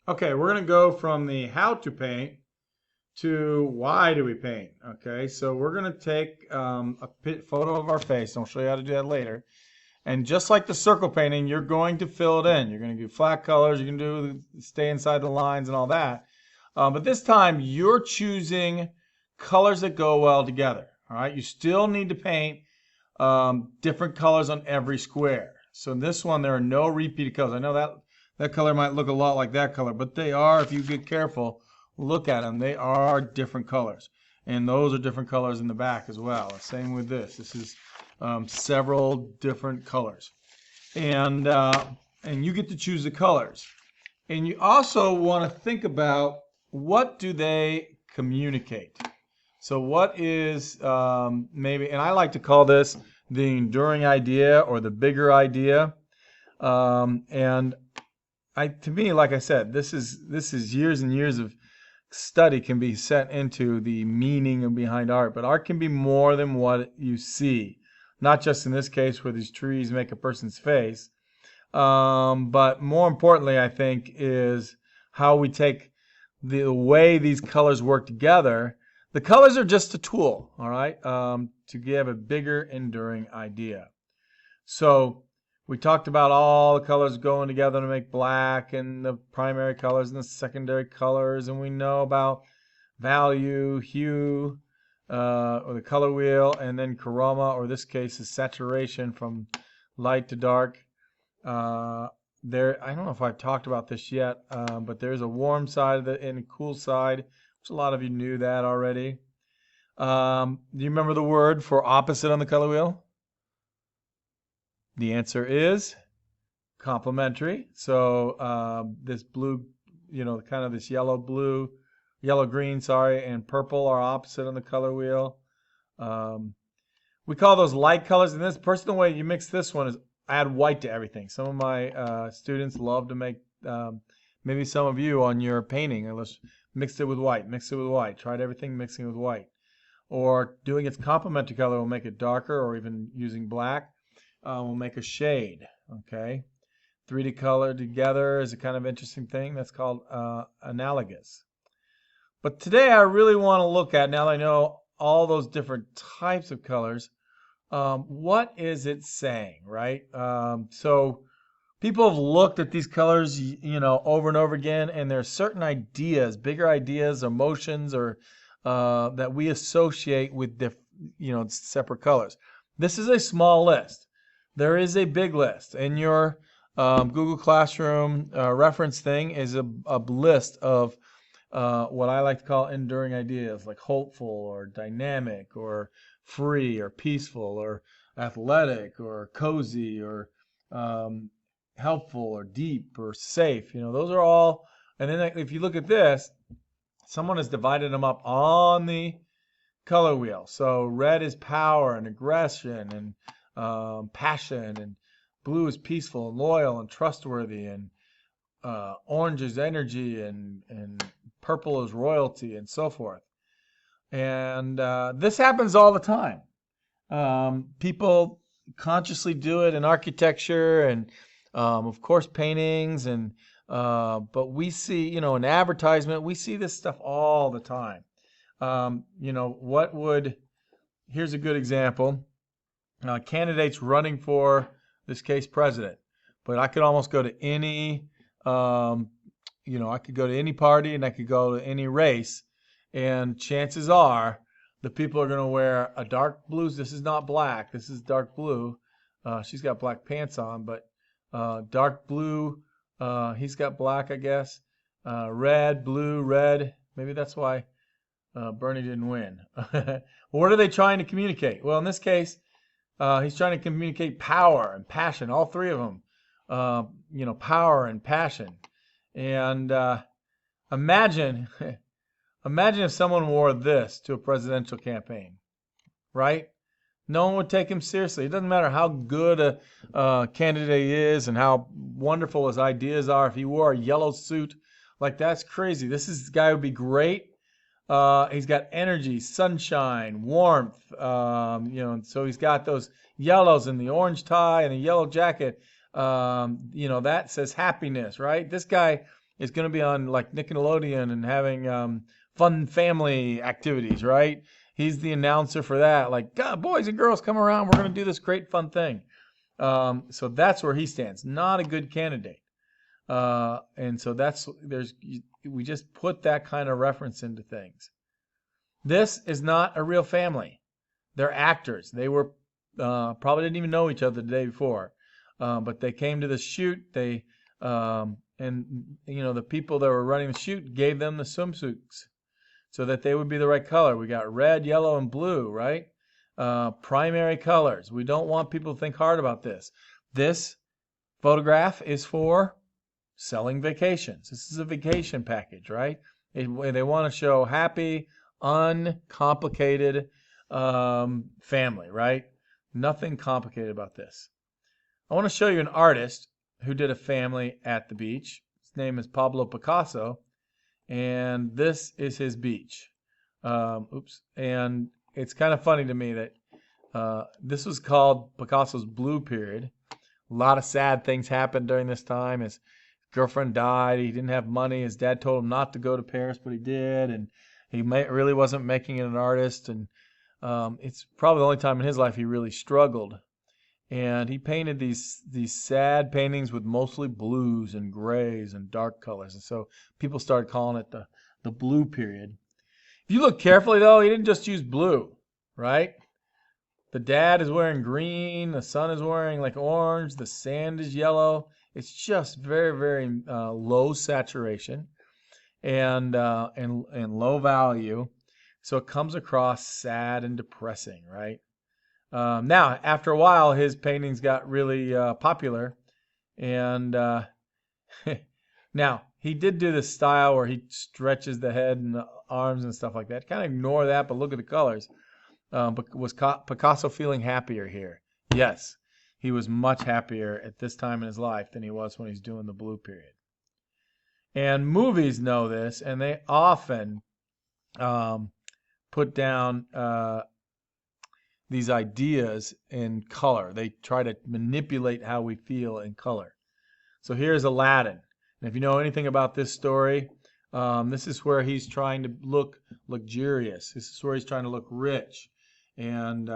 Okay, we're going to go from the how to paint to why do we paint. Okay, so we're going to take a photo of our face, and I'll show you how to do that later. And just like the circle painting, you're going to fill it in. You're going to do flat colors, you can do stay inside the lines and all that. But this time, you're choosing colors that go well together. All right, you still need to paint different colors on every square. So in this one, there are no repeated colors. I know that color might look a lot like that color, but they are, if you get careful, look at them, they are different colors. And those are different colors in the back as well. Same with this. This is several different colors. And, uh, and you get to choose the colors. And you also want to think about what do they communicate. So what is maybe, and I like to call this the enduring idea or the bigger idea. And to me, like I said, this is years and years of study can be set into the meaning of behind art. But art can be more than what you see. Not just in this case where these trees make a person's face, but more importantly, I think, is how we take the way these colors work together. The colors are just a tool, all right, to give a bigger, enduring idea. So we talked about all the colors going together to make black, and the primary colors and the secondary colors, and we know about value, hue, or the color wheel, and then chroma, or this case is saturation from light to dark. I don't know if I've talked about this yet, but there's a warm side of and a cool side, which a lot of you knew that already. Do you remember the word for opposite on the color wheel? The answer is complementary. So this blue, kind of this yellow green, sorry, and purple are opposite on the color wheel. We call those light colors. And this personal way you mix this one is add white to everything. Some of my students love to make, maybe some of you on your painting, let's mix it with white, Tried everything mixing with white. Or doing its complementary color will make it darker, or even using black will make a shade. Okay. 3D color together is a kind of interesting thing. That's called analogous. But today I really want to look at, now that I know all those different types of colors, what is it saying, right? So people have looked at these colors, over and over again, and there are certain ideas, bigger ideas, emotions, or that we associate with separate colors. This is a small list. There is a big list. In your Google Classroom reference thing is a list of what I like to call enduring ideas, like hopeful or dynamic or free or peaceful or athletic or cozy or helpful or deep or safe. Those are all. And then if you look at this, someone has divided them up on the color wheel. So red is power and aggression and passion, and blue is peaceful and loyal and trustworthy, and orange is energy, and purple is royalty, and so forth. And this happens all the time. People consciously do it in architecture and, of course, paintings. But we see, in advertisement, we see this stuff all the time. Here's a good example. Candidates running for, this case, president. But I could almost go to any, I could go to any party and I could go to any race. And chances are the people are going to wear a dark blue. This is not black. This is dark blue. She's got black pants on, but dark blue. He's got black, I guess. Red, blue, red. Maybe that's why Bernie didn't win. What are they trying to communicate? Well, in this case, he's trying to communicate power and passion. All three of them, power and passion. And imagine if someone wore this to a presidential campaign, right? No one would take him seriously. It doesn't matter how good a candidate is and how wonderful his ideas are. If he wore a yellow suit, that's crazy. This guy would be great. He's got energy, sunshine, warmth. So he's got those yellows and the orange tie and a yellow jacket. That says happiness, right? This guy is going to be on like Nickelodeon and having fun family activities, right? He's the announcer for that. Like, God, boys and girls, come around. We're going to do this great fun thing. So that's where he stands. Not a good candidate. And so we just put that kind of reference into things. This is not a real family. They're actors. They were probably didn't even know each other the day before, but they came to the shoot. And the people that were running the shoot gave them the swimsuits so that they would be the right color. We got red, yellow, and blue, right? Primary colors. We don't want people to think hard about this. This photograph is for selling vacations. This is a vacation package, right? They want to show happy, uncomplicated family, right? Nothing complicated about this. I want to show you an artist who did a family at the beach. His name is Pablo Picasso, and this is his beach. And it's kind of funny to me that this was called Picasso's Blue Period. A lot of sad things happened during this time. His girlfriend died. He didn't have money. His dad told him not to go to Paris, but he did. And he really wasn't making it an artist. And it's probably the only time in his life he really struggled. And he painted these sad paintings with mostly blues and grays and dark colors. And so people started calling it the Blue Period. If you look carefully, though, he didn't just use blue, right? The dad is wearing green. The son is wearing like orange. The sand is yellow. It's just very, very low saturation and low value. So it comes across sad and depressing, right? Now, after a while, his paintings got really popular. And now, he did do this style where he stretches the head and the arms and stuff like that. Kind of ignore that, but look at the colors. But was Picasso feeling happier here? Yes. He was much happier at this time in his life than he was when he's doing the Blue Period. And movies know this, and they often put down these ideas in color. They try to manipulate how we feel in color. So here's Aladdin. And if you know anything about this story, this is where he's trying to look luxurious. This is where he's trying to look rich and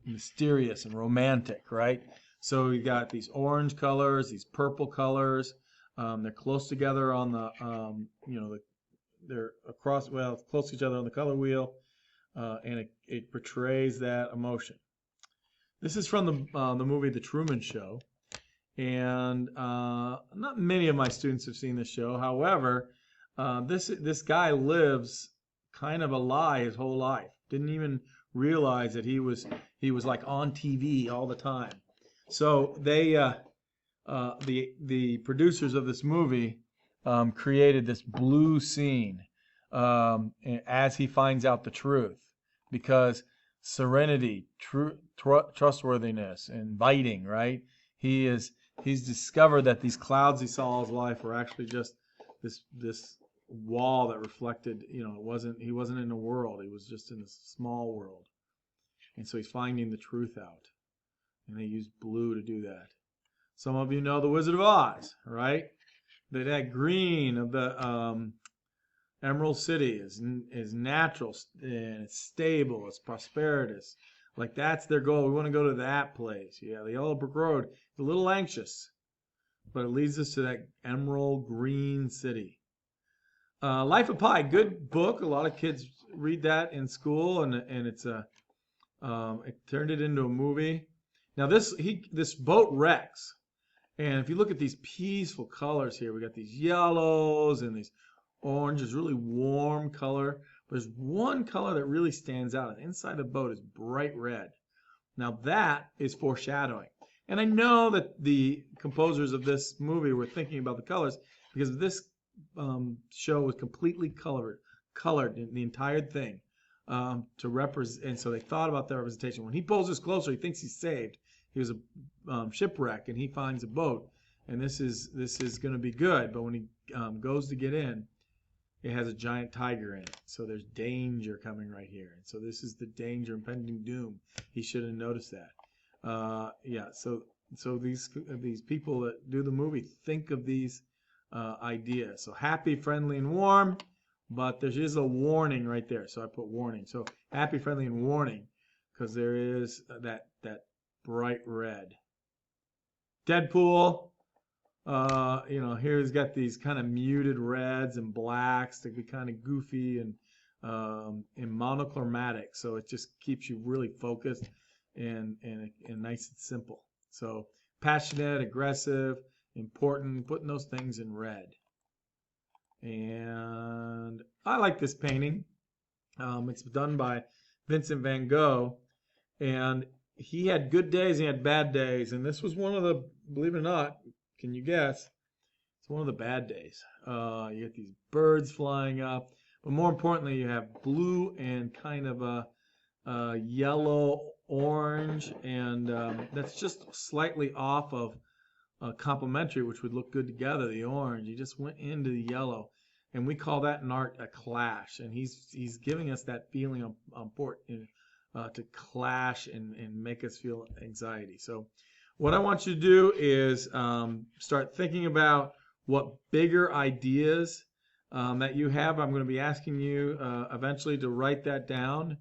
mysterious and romantic, right? So you got these orange colors, these purple colors. They're close together on the, they're close to each other on the color wheel, and it portrays that emotion. This is from the movie The Truman Show, and not many of my students have seen this show. However, this guy lives kind of a lie his whole life. Didn't even realize that he was like on TV all the time. So they the producers of this movie created this blue scene as he finds out the truth, because serenity, trustworthiness, inviting, right? He's discovered that these clouds he saw all his life were actually just this wall that reflected, he wasn't in a world, he was just in a small world. And so he's finding the truth out. And they use blue to do that. Some of you know The Wizard of Oz, right? That green of the Emerald City is natural, and it's stable, it's prosperous. Like, that's their goal. We want to go to that place. Yeah, the Yellow Brick Road is a little anxious, but it leads us to that emerald green city. Life of Pi, good book. A lot of kids read that in school, and it's it turned it into a movie. Now this boat wrecks, and if you look at these peaceful colors here, we got these yellows and these oranges, really warm color. But there's one color that really stands out. The inside of the boat is bright red. Now that is foreshadowing. And I know that the composers of this movie were thinking about the colors, because this show was completely colored in the entire thing to represent. And so they thought about that representation. When he pulls this closer, he thinks he's saved. He was a shipwreck, and he finds a boat, and this is going to be good. But when he goes to get in, it has a giant tiger in it. So there's danger coming right here. And so this is the danger, impending doom. He should have noticed that. Yeah. So these people that do the movie think of these idea. So happy, friendly, and warm, but there is a warning right there. So I put warning. So happy, friendly, and warning, because there is that bright red. Deadpool, here he's got these kind of muted reds and blacks to be kind of goofy and monochromatic. So it just keeps you really focused and nice and simple. So passionate, aggressive, important, putting those things in red. And I like this painting. It's done by Vincent Van Gogh, and he had good days and he had bad days, and this was one of the, believe it or not, can you guess? It's one of the bad days. You get these birds flying up, but more importantly, you have blue and kind of a yellow orange, and that's just slightly off of complementary, which would look good together. The orange, he just went into the yellow, and we call that in art a clash. And he's giving us that feeling of to clash and make us feel anxiety. So what I want you to do is start thinking about what bigger ideas that you have. I'm going to be asking you eventually to write that down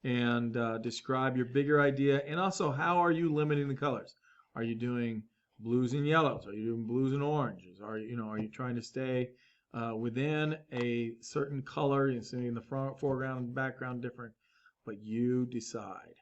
and describe your bigger idea. And also, how are you limiting the colors? Are you doing blues and yellows? Are you doing blues and oranges? Are you trying to stay within a certain color? You see in the front, foreground, and background different, but you decide.